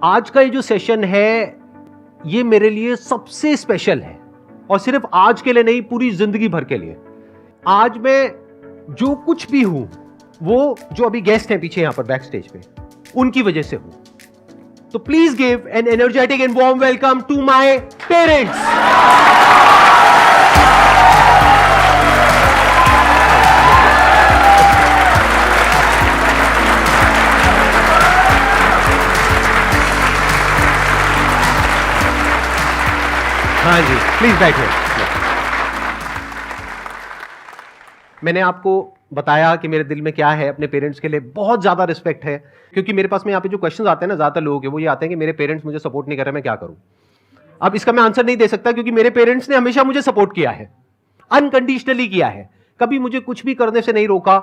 आज का ये जो सेशन है ये मेरे लिए सबसे स्पेशल है और सिर्फ आज के लिए नहीं, पूरी जिंदगी भर के लिए। आज मैं जो कुछ भी हूं वो जो अभी गेस्ट हैं पीछे यहां पर बैक स्टेज पे, उनकी वजह से हूं। तो please give an energetic and warm welcome to my parents. हाँ जी, प्लीज बैठिए। मैंने आपको बताया कि मेरे दिल में क्या है, अपने पेरेंट्स के लिए बहुत ज्यादा रिस्पेक्ट है, क्योंकि मेरे पास में यहाँ पे जो क्वेश्चंस आते हैं ना ज्यादातर लोगों के, वो ये आते हैं कि मेरे पेरेंट्स मुझे सपोर्ट नहीं कर रहे, मैं क्या करूं। अब इसका मैं आंसर नहीं दे सकता, क्योंकि मेरे पेरेंट्स ने हमेशा मुझे सपोर्ट किया है, अनकंडीशनली किया है, कभी मुझे कुछ भी करने से नहीं रोका।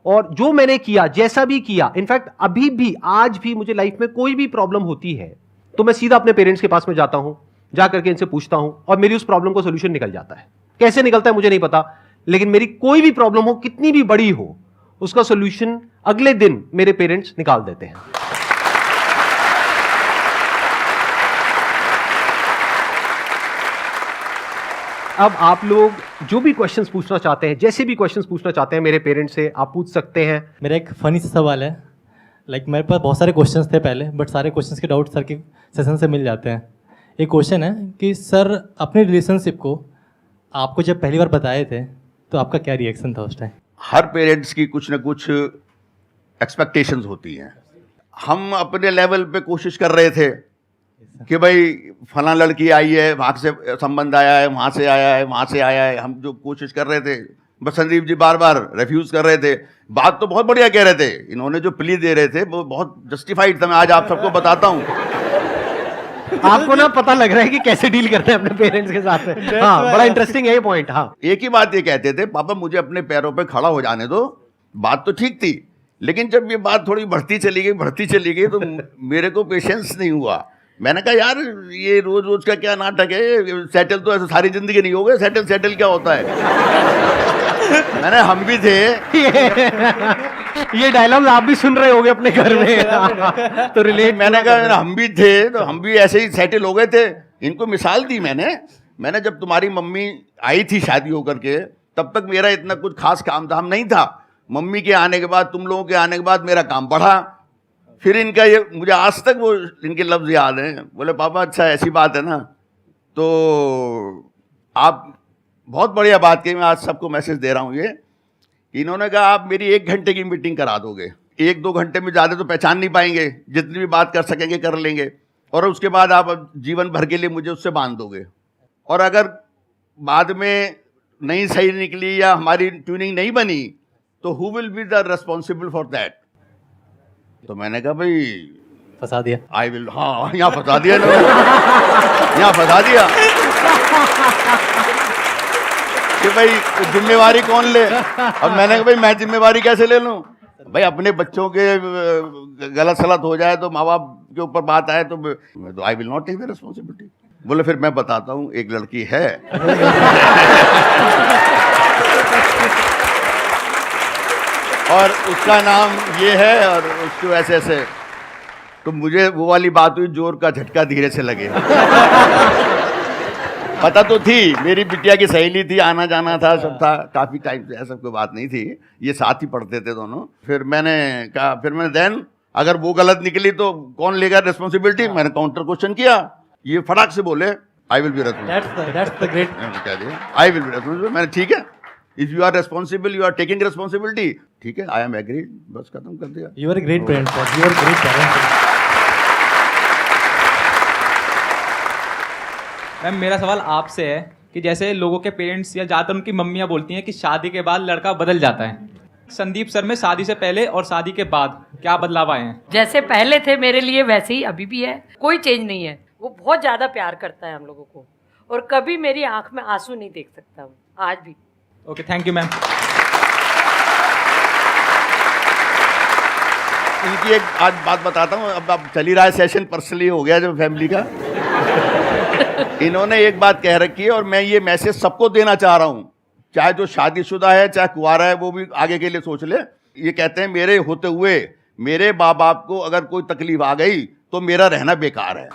और जो मैंने किया, जैसा भी किया, इनफैक्ट अभी भी, आज भी मुझे लाइफ में कोई भी प्रॉब्लम होती है तो मैं सीधा अपने पेरेंट्स के पास में जाता हूं, जाकर के इनसे पूछता हूं और मेरी उस प्रॉब्लम को सोल्यूशन निकल जाता है। कैसे निकलता है मुझे नहीं पता, लेकिन मेरी कोई भी प्रॉब्लम हो, कितनी भी बड़ी हो, उसका सोल्यूशन अगले दिन मेरे पेरेंट्स निकाल देते हैं। अब आप लोग जो भी क्वेश्चंस पूछना चाहते हैं, जैसे भी क्वेश्चंस पूछना चाहते हैं मेरे पेरेंट्स से, आप पूछ सकते हैं। मेरा एक फनी सा सवाल है। मेरे पास बहुत सारे क्वेश्चंस थे पहले, बट सारे क्वेश्चंस के डाउट सर के सेशन से मिल जाते हैं। एक क्वेश्चन है कि सर अपने रिलेशनशिप को आपको जब पहली बार बताए थे तो आपका क्या रिएक्शन था उस टाइम? हर पेरेंट्स की कुछ ना कुछ एक्सपेक्टेशंस होती हैं। हम अपने लेवल पे कोशिश कर रहे थे कि भाई फला लड़की आई है, वहाँ से संबंध आया है, वहाँ से आया है, वहाँ से आया है। हम जो कोशिश कर रहे थे, बस संदीप जी बार बार रेफ्यूज कर रहे थे। बात तो बहुत बढ़िया कह रहे थे, इन्होंने जो प्ली दे रहे थे वो बहुत जस्टिफाइड था। मैं आज आप सबको बताता हूँ। आपको ना पता लग रहा है कि कैसे डील करते हैं अपने पेरेंट्स के साथ। हाँ, बड़ा इंटरेस्टिंग है ये पॉइंट। हाँ, एक ही बात ये कहते थे, पापा मुझे अपने पैरों पे खड़ा हो जाने दो। बात तो ठीक थी, लेकिन जब ये बात थोड़ी बढ़ती चली गई तो मेरे को पेशेंस नहीं हुआ। मैंने कहा यार ये रोज रोज का क्या नाटक है, सेटल तो ऐसे सारी जिंदगी नहीं हो गए, सेटल क्या होता है। मैंने हम भी थे ये डायलॉग आप भी सुन रहे होगे अपने घर में तो रिलेट। मैंने कहा हम भी थे, तो हम भी ऐसे ही सेटल हो गए थे। इनको मिसाल दी मैंने जब तुम्हारी मम्मी आई थी शादी होकर के, तब तक मेरा इतना कुछ खास काम धाम नहीं था। मम्मी के आने के बाद, तुम लोगों के आने के बाद मेरा काम बढ़ा। फिर इनका ये, मुझे आज तक वो इनके लफ्ज याद हैं। बोले पापा अच्छा ऐसी बात है ना, तो आप बहुत बढ़िया बात कही। मैं आज सबको मैसेज दे रहा हूँ ये, इन्होंने कहा आप मेरी 1 घंटे की मीटिंग करा दोगे, 1-2 घंटे में ज़्यादा तो पहचान नहीं पाएंगे, जितनी भी बात कर सकेंगे कर लेंगे, और उसके बाद आप जीवन भर के लिए मुझे उससे बांध दोगे। और अगर बाद में नहीं सही निकली या हमारी ट्यूनिंग नहीं बनी तो who will be the responsible for that. तो मैंने कहा भाई फंसा दिया। आई विल, हाँ यहाँ फंसा दिया ना, यहाँ फंसा दिया कि भाई जिम्मेवारी कौन ले। अब मैंने कहा भाई मैं जिम्मेवारी कैसे ले लूं? भाई अपने बच्चों के गलत सलत हो जाए तो, माँ बाप के ऊपर बात आए तो I will not take the responsibility. बोले फिर मैं बताता हूँ, एक लड़की है और उसका नाम ये है और उसको ऐसे ऐसे। तो मुझे वो वाली बात हुई, जोर का झटका धीरे से लगे। पता तो थी, मेरी बिटिया की सहेली थी, आना जाना था, सब था, काफ़ी टाइम से, ऐसा कोई बात नहीं थी, ये साथ ही पढ़ते थे दोनों। फिर मैंने कहा, देन अगर वो गलत निकली तो कौन लेगा रिस्पॉन्सिबिलिटी? मैंने काउंटर क्वेश्चन किया, ये फटाक से बोले I will be responsible. I will be responsible. मैंने ठीक है, if you are responsible, you are taking responsibility, ठीक है, आई एम एग्रीड, बस खत्म कर दिया। You are a great parent sir, you are great parent. Ma'am मेरा सवाल आपसे है कि जैसे लोगों के पेरेंट्स या ज़्यादातर उनकी मम्मियाँ बोलती हैं कि शादी के बाद लड़का बदल जाता है, संदीप सर में शादी से पहले और शादी के बाद क्या बदलाव आए हैं? जैसे पहले थे मेरे लिए वैसे ही अभी भी है, कोई चेंज नहीं है। वो बहुत ज़्यादा प्यार करता है हम लोगों को और कभी मेरी आंख में आंसू नहीं देख सकता वो, आज भी। Okay, thank you ma'am. इनकी एक आज बात बताता हूँ। अब चल ही रहा है सेशन, पर्सनली हो गया जब फैमिली का। इन्होंने एक बात कह रखी है और मैं ये मैसेज सबको देना चाह रहा हूँ, चाहे जो शादीशुदा है चाहे कुंवारा है, वो भी आगे के लिए सोच ले। ये कहते हैं मेरे होते हुए मेरे माँ बाप को अगर कोई तकलीफ आ गई तो मेरा रहना बेकार है।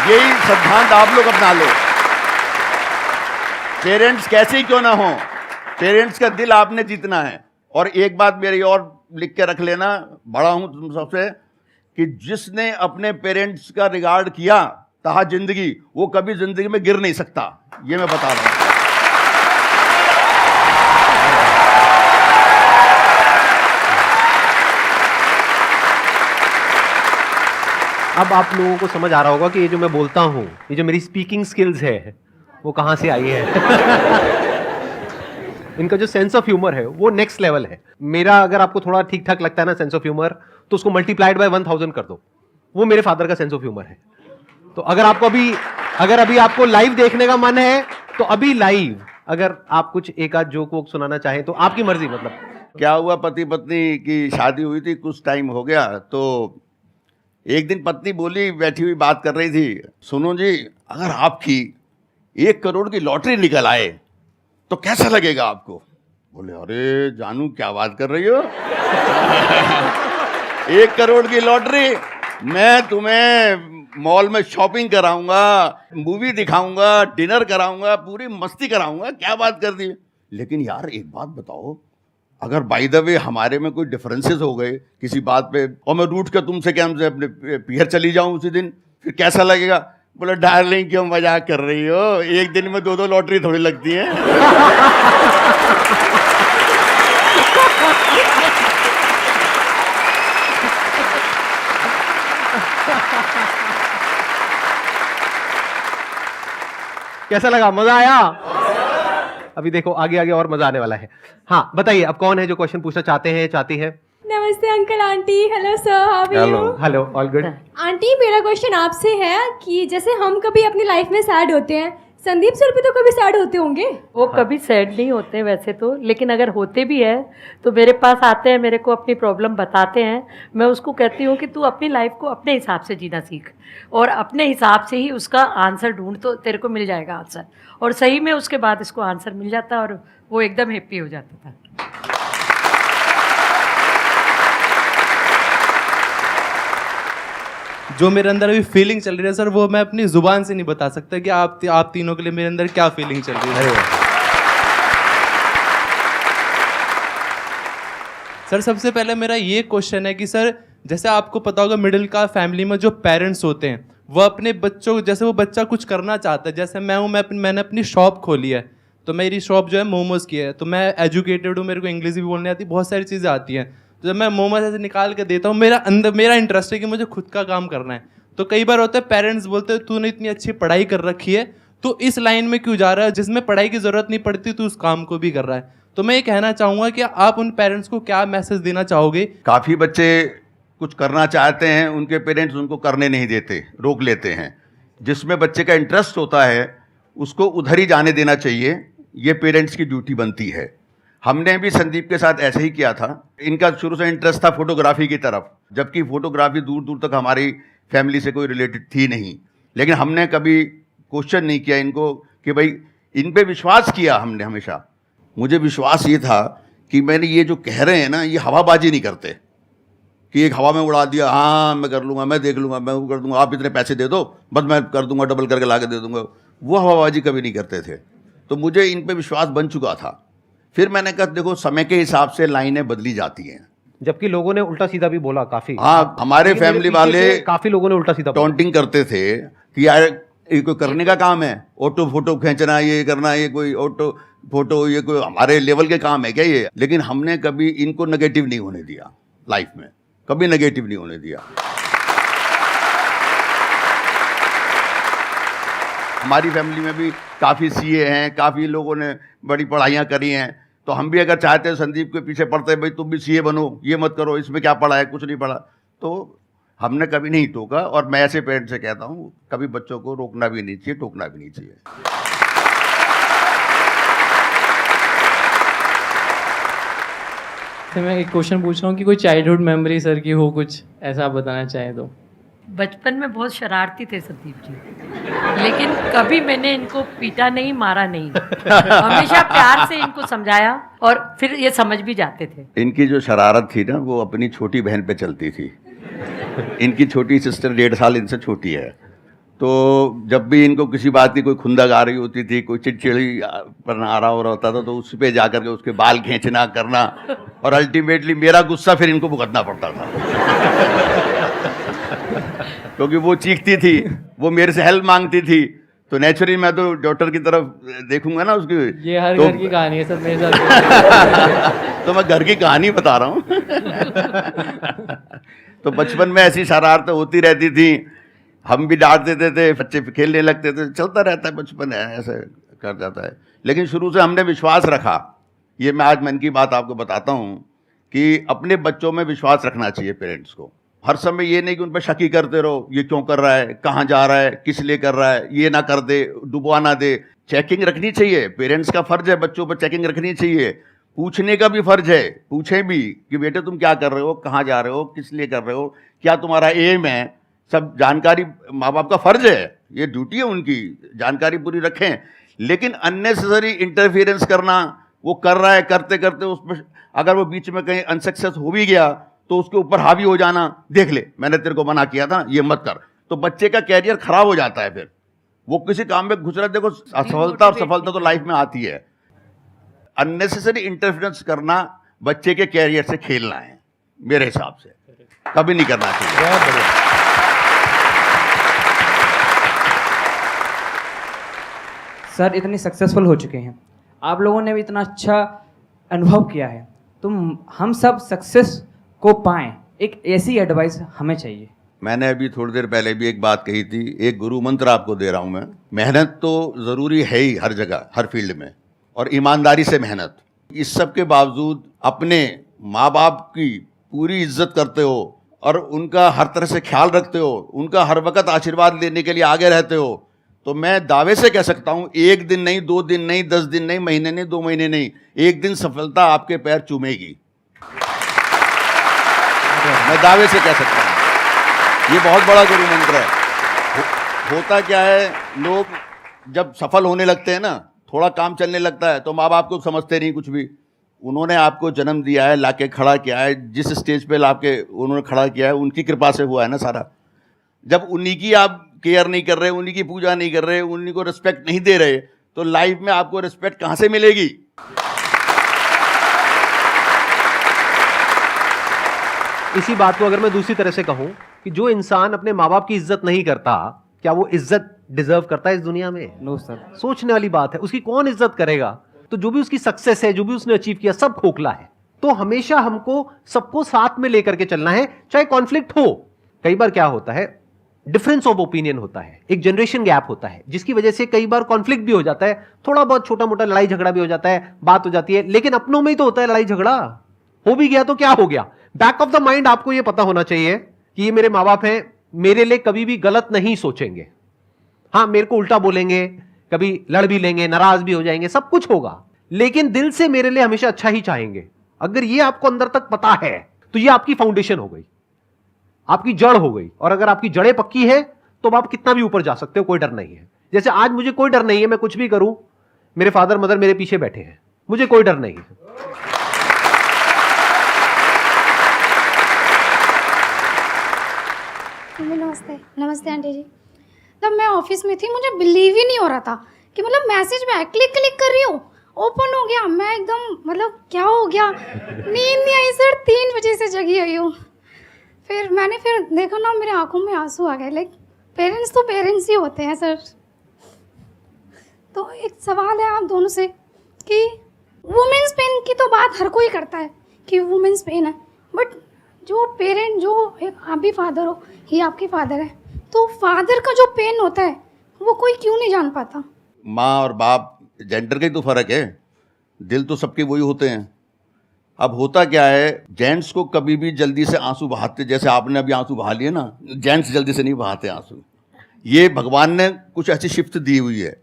यही सिद्धांत आप लोग अपना लो। पेरेंट्स कैसे ही क्यों ना हो, पेरेंट्स का दिल आपने जीतना है। और एक बात मेरी और लिख के रख लेना, बड़ा हूं तुम सबसे, कि जिसने अपने पेरेंट्स का रिगार्ड किया तहा जिंदगी, वो कभी जिंदगी में गिर नहीं सकता, ये मैं बता रहा हूं। अब आप लोगों को समझ आ रहा होगा कि ये जो मैं बोलता हूँ, ये जो मेरी स्पीकिंग स्किल्स है, वो कहाँ से आई है। इनका जो सेंस ऑफ ह्यूमर है वो नेक्स्ट लेवल है। मेरा अगर आपको थोड़ा ठीक ठाक लगता है ना सेंस ऑफ ह्यूमर, तो उसको मल्टीप्लाइड बाय 1000 कर दो, वो मेरे फादर का सेंस ऑफ ह्यूमर है। तो अगर अभी आपको लाइव देखने का मन है तो अभी लाइव, अगर आप कुछ एक आध जोक वोक सुनाना चाहें तो आपकी मर्जी। मतलब क्या हुआ, पति पत्नी की शादी हुई थी, कुछ टाइम हो गया, तो एक दिन पत्नी बोली, बैठी हुई बात कर रही थी, सुनो जी, अगर आपकी 1 करोड़ की लॉटरी निकल आए तो कैसा लगेगा आपको? बोले, अरे जानू क्या बात कर रही हो। 1 करोड़ की लॉटरी, मैं तुम्हें मॉल में शॉपिंग कराऊंगा, मूवी दिखाऊंगा, डिनर कराऊंगा, पूरी मस्ती कराऊंगा, क्या बात कर दी। लेकिन यार एक बात बताओ, अगर बाय द वे हमारे में कोई डिफरेंसेस हो गए किसी बात पे, और मैं रूठ कर तुमसे क्या हमसे अपने पियर चली जाऊं उसी दिन, फिर कैसा लगेगा? बोले, डार्लिंग क्यों मजाक कर रही हो, एक दिन में 2-2 लॉटरी थोड़ी लगती है। कैसा लगा, मजा आया? अभी देखो आगे आगे और मजा आने वाला है। हाँ बताइए, अब कौन है जो क्वेश्चन पूछना चाहते हैं, चाहती है? नमस्ते uncle aunty. Hello sir, how are you? Hello, all good. Aunty मेरा क्वेश्चन आपसे है कि जैसे हम कभी अपनी लाइफ में सैड होते हैं, संदीप सर भी तो कभी सैड होते होंगे? वो कभी सैड नहीं होते वैसे तो, लेकिन अगर होते भी है तो मेरे पास आते हैं, मेरे को अपनी प्रॉब्लम बताते हैं। मैं उसको कहती हूँ कि तू अपनी लाइफ को अपने हिसाब से जीना सीख, और अपने हिसाब से ही उसका आंसर ढूंढ, तो तेरे को मिल जाएगा आंसर। और सही में उसके बाद इसको आंसर मिल जाता और वो एकदम हैप्पी हो जाता था। जो मेरे अंदर अभी फीलिंग चल रही है सर, वो मैं अपनी जुबान से नहीं बता सकता कि आप तीनों के लिए मेरे अंदर क्या फीलिंग चल रही है। सर सबसे पहले मेरा ये क्वेश्चन है कि सर जैसे आपको पता होगा मिडिल क्लास फैमिली में जो पेरेंट्स होते हैं वो अपने बच्चों, जैसे वो बच्चा कुछ करना चाहता है, जैसे मैं हूँ, मैंने अपनी शॉप खोली है, तो मेरी शॉप जो है मोमोज की है, तो मैं एजुकेटेड हूँ, मेरे को इंग्लिश भी बोलने आती है, बहुत सारी चीज़ें आती हैं। तो जब मैं मोमोज ऐसे निकाल के देता हूँ, मेरा इंटरेस्ट है कि मुझे खुद का काम करना है। तो कई बार होता है पेरेंट्स बोलते हैं तूने इतनी अच्छी पढ़ाई कर रखी है, तो इस लाइन में क्यों जा रहा है जिसमें पढ़ाई की ज़रूरत नहीं पड़ती, तू उस काम को भी कर रहा है। तो मैं ये कहना चाहूँगा कि आप उन पेरेंट्स को क्या मैसेज देना चाहोगे? काफ़ी बच्चे कुछ करना चाहते हैं, उनके पेरेंट्स उनको करने नहीं देते, रोक लेते हैं। जिसमें बच्चे का इंटरेस्ट होता है उसको उधर ही जाने देना चाहिए, ये पेरेंट्स की ड्यूटी बनती है। हमने भी संदीप के साथ ऐसे ही किया था। इनका शुरू से इंटरेस्ट था फोटोग्राफी की तरफ, जबकि फोटोग्राफी दूर दूर तक हमारी फैमिली से कोई रिलेटेड थी नहीं। लेकिन हमने कभी क्वेश्चन नहीं किया इनको कि भाई, इन पे विश्वास किया हमने हमेशा। मुझे विश्वास ये था कि मैंने ये जो कह रहे हैं ना, ये हवाबाजी नहीं करते कि एक हवा में उड़ा दिया, हाँ मैं कर लूँगा, मैं देख लूँगा, मैं वो कर दूँगा, आप इतने पैसे दे दो बस मैं कर दूँगा, डबल करके ला के दे दूँगा। वो हवाबाजी कभी नहीं करते थे। तो मुझे इन पे विश्वास बन चुका था। फिर मैंने कहा देखो समय के हिसाब से लाइनें बदली जाती हैं। जबकि लोगों ने उल्टा सीधा भी बोला काफी। हाँ, हमारे फैमिली वाले काफी लोगों ने उल्टा सीधा टॉन्टिंग करते थे कि यार ये कोई करने का काम है, ऑटो फोटो खींचना, ये करना, ये कोई ऑटो फोटो, ये कोई हमारे लेवल के काम है क्या ये? लेकिन हमने कभी इनको नेगेटिव नहीं होने दिया, लाइफ में कभी नेगेटिव नहीं होने दिया। हमारी फैमिली में भी काफ़ी सीए हैं, काफ़ी लोगों ने बड़ी पढ़ाइयाँ करी हैं। तो हम भी अगर चाहते हैं संदीप के पीछे पढ़ते हैं, भाई तुम भी सीए बनो, ये मत करो, इसमें क्या पढ़ा है, कुछ नहीं पढ़ा, तो हमने कभी नहीं टोका। और मैं ऐसे पेरेंट्स से कहता हूँ कभी बच्चों को रोकना भी नहीं चाहिए, टोकना भी नहीं चाहिए। तो मैं एक क्वेश्चन पूछ रहा हूँ कि कोई चाइल्डहुड मेमोरी सर की हो, कुछ ऐसा आप बताना चाहें तो? बचपन में बहुत शरारती थे संदीप जी, लेकिन कभी मैंने इनको पीटा नहीं, मारा नहीं, हमेशा प्यार से इनको समझाया और फिर ये समझ भी जाते थे। इनकी जो शरारत थी ना वो अपनी छोटी बहन पे चलती थी। इनकी छोटी सिस्टर 1.5 साल इनसे छोटी है, तो जब भी इनको किसी बात की कोई खुंदक आ रही होती थी, कोई चिड़चिड़ी पर आ रहा हो रहा होता था, तो उस पे जाकर के उसके बाल खींचना करना, और अल्टीमेटली मेरा गुस्सा फिर इनको भुगतना पड़ता था। क्योंकि वो चीखती थी, वो मेरे से हेल्प मांगती थी, तो नेचुरली मैं तो डॉक्टर की तरफ देखूंगा ना उसकी। ये हर तो, घर की कहानी है सर मेरे साथ। तो मैं घर की कहानी बता रहा हूँ। तो बचपन में ऐसी शरारतें होती रहती थी, हम भी डांट देते थे, बच्चे खेलने लगते थे, चलता रहता है, बचपन है, ऐसे कर जाता है। लेकिन शुरू से हमने विश्वास रखा, ये मैं आज मन की बात आपको बताता हूँ कि अपने बच्चों में विश्वास रखना चाहिए पेरेंट्स को। हर समय ये नहीं कि उन पर शकी करते रहो, ये क्यों कर रहा है, कहाँ जा रहा है, किस लिए कर रहा है, ये ना कर दे, डुबवा ना दे। चेकिंग रखनी चाहिए, पेरेंट्स का फर्ज है बच्चों पर चेकिंग रखनी चाहिए, पूछने का भी फर्ज है, पूछें भी कि बेटे तुम क्या कर रहे हो, कहाँ जा रहे हो, किस लिए कर रहे हो, क्या तुम्हारा एम है, सब जानकारी माँ बाप का फर्ज है, ये ड्यूटी है उनकी, जानकारी पूरी रखें। लेकिन अननेसेसरी इंटरफियरेंस करना, वो कर रहा है, करते करते उसमें अगर वो बीच में कहीं अनसक्सेस हो भी गया तो उसके ऊपर हावी हो जाना, देख ले मैंने तेरे को मना किया था, ये मत कर, तो बच्चे का कैरियर खराब हो जाता है। फिर वो किसी काम में घुस रहा है, देखो असफलता और सफलता तो लाइफ में आती है। अननेसेसरी इंटरफेरेंस करना बच्चे के कैरियर से खेलना है, मेरे हिसाब से कभी नहीं करना चाहिए। बहुत बढ़िया। सर इतने सक्सेसफुल हो चुके हैं, आप लोगों ने भी इतना अच्छा अनुभव किया है, तो हम सब सक्सेस को पाएं, एक ऐसी एडवाइस हमें चाहिए। मैंने अभी थोड़ी देर पहले भी एक बात कही थी, एक गुरु मंत्र आपको दे रहा हूं मैं। मेहनत तो ज़रूरी है ही हर जगह, हर फील्ड में, और ईमानदारी से मेहनत। इस सब के बावजूद अपने माँ बाप की पूरी इज्जत करते हो और उनका हर तरह से ख्याल रखते हो, उनका हर वक्त आशीर्वाद लेने के लिए आगे रहते हो, तो मैं दावे से कह सकता हूं, एक दिन नहीं, 2 दिन नहीं, 10 दिन नहीं, महीने नहीं, 2 महीने नहीं, एक दिन सफलता आपके पैर चूमेगी। मैं दावे से कह सकता हूं, ये बहुत बड़ा गुरु मंत्र है। होता क्या है, लोग जब सफल होने लगते हैं ना, थोड़ा काम चलने लगता है, तो माँ बाप को समझते नहीं कुछ भी। उन्होंने आपको जन्म दिया है, लाके खड़ा किया है, जिस स्टेज पे लाके उन्होंने खड़ा किया है, उनकी कृपा से हुआ है ना सारा। जब उन्हीं की आप केयर नहीं कर रहे, उन्हीं की पूजा नहीं कर रहे, उन्हीं को रिस्पेक्ट नहीं दे रहे, तो लाइफ में आपको रिस्पेक्ट कहाँ से मिलेगी? इसी बात को अगर मैं दूसरी तरह से कहूं कि जो इंसान अपने माँ बाप की इज्जत नहीं करता, क्या वो इज्जत डिजर्व करता है इस दुनिया में? No sir. सोचने वाली बात है, उसकी कौन इज्जत करेगा? तो जो भी उसकी सक्सेस है, जो भी उसने अचीव किया, सब खोखला है। तो हमेशा हमको सबको साथ में लेकर के चलना है, चाहे कॉन्फ्लिक्ट हो। कई बार क्या होता है, डिफरेंस ऑफ ओपिनियन होता है, एक जनरेशन गैप होता है, जिसकी वजह से कई बार कॉन्फ्लिक्ट भी हो जाता है, थोड़ा बहुत छोटा मोटा लड़ाई झगड़ा भी हो जाता है, बात हो जाती है, लेकिन अपनों में ही तो होता है लड़ाई झगड़ा। हो भी गया तो क्या हो गया? बैक ऑफ द माइंड आपको यह पता होना चाहिए कि ये मेरे माँ बाप हैं, मेरे लिए कभी भी गलत नहीं सोचेंगे। हाँ, मेरे को उल्टा बोलेंगे, कभी लड़ भी लेंगे, नाराज भी हो जाएंगे, सब कुछ होगा, लेकिन दिल से मेरे लिए हमेशा अच्छा ही चाहेंगे। अगर ये आपको अंदर तक पता है तो ये आपकी फाउंडेशन हो गई, आपकी जड़ हो गई। और अगर आपकी जड़ें पक्की है तो आप कितना भी ऊपर जा सकते हो, कोई डर नहीं है। जैसे आज मुझे कोई डर नहीं है, मैं कुछ भी करूं, मेरे फादर मदर मेरे पीछे बैठे हैं, मुझे कोई डर नहीं है। नमस्ते। नमस्ते आंटी जी। तब मैं ऑफिस में थी, मुझे बिलीव ही नहीं हो रहा था कि मतलब मैसेज में क्लिक कर रही हूँ, ओपन हो गया, मैं एकदम मतलब क्या हो गया, नींद नहीं आई सर, 3 बजे से जगी हुई हूँ। फिर मैंने देखा ना, मेरे आंखों में आंसू आ गए। लाइक पेरेंट्स तो पेरेंट्स ही होते हैं सर। तो एक सवाल है आप दोनों से कि वुमेन्स पेन की तो बात हर कोई करता है कि वुमेन्स पेन है, बट जो पेरेंट, जो आप भी फादर हो, ये आपके फादर है, तो फादर का जो पेन होता है वो कोई क्यों नहीं जान पाता? माँ और बाप जेंडर का ही तो फर्क है, दिल तो सबके वही होते हैं। अब होता क्या है, जेंट्स को कभी भी जल्दी से आंसू बहाते, जैसे आपने अभी आंसू बहा लिए ना, जेंट्स जल्दी से नहीं बहाते आंसू। ये भगवान ने कुछ ऐसी शिफ्ट दी हुई है।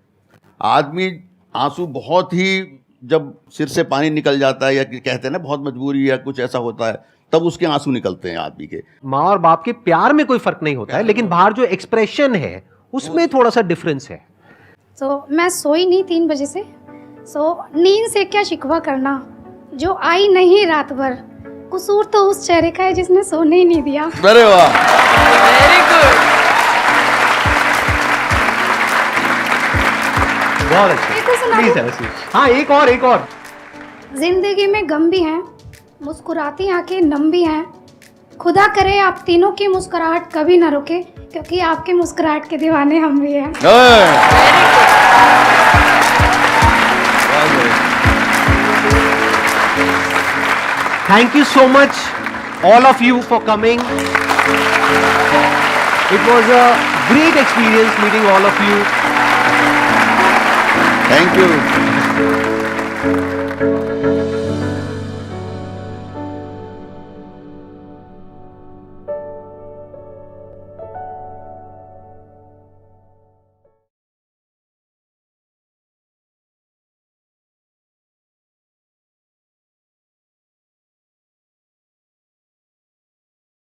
आदमी आंसू बहुत ही जब सिर से पानी निकल जाता है या कहते हैं ना बहुत मजबूरी या कुछ ऐसा होता है, तब उसके आंसू निकलते हैं आदमी के। माँ और बाप के प्यार में कोई फर्क नहीं होता है, लेकिन बाहर जो एक्सप्रेशन है उसमें थोड़ा सा डिफरेंस है। तो मैं सोई नहीं 3 बजे से। नींद से क्या शिकवा करना, जो आई नहीं रात भर, कसूर तो उस चेहरे का है जिसने सोने ही नहीं दिया। अरे वाह, बहुत अच्छा। एक और सुना प्लीज दूं? ऐसे। हाँ, एक और। जिंदगी में गम भी हैं, मुस्कुराती आंखें नम भी हैं। खुदा करे आप तीनों की मुस्कुराहट कभी ना रुके, क्योंकि आपके मुस्कुराहट के दीवाने हम भी हैं। Thank you so much, all of you, for coming. It was a great experience meeting all of you. Thank you.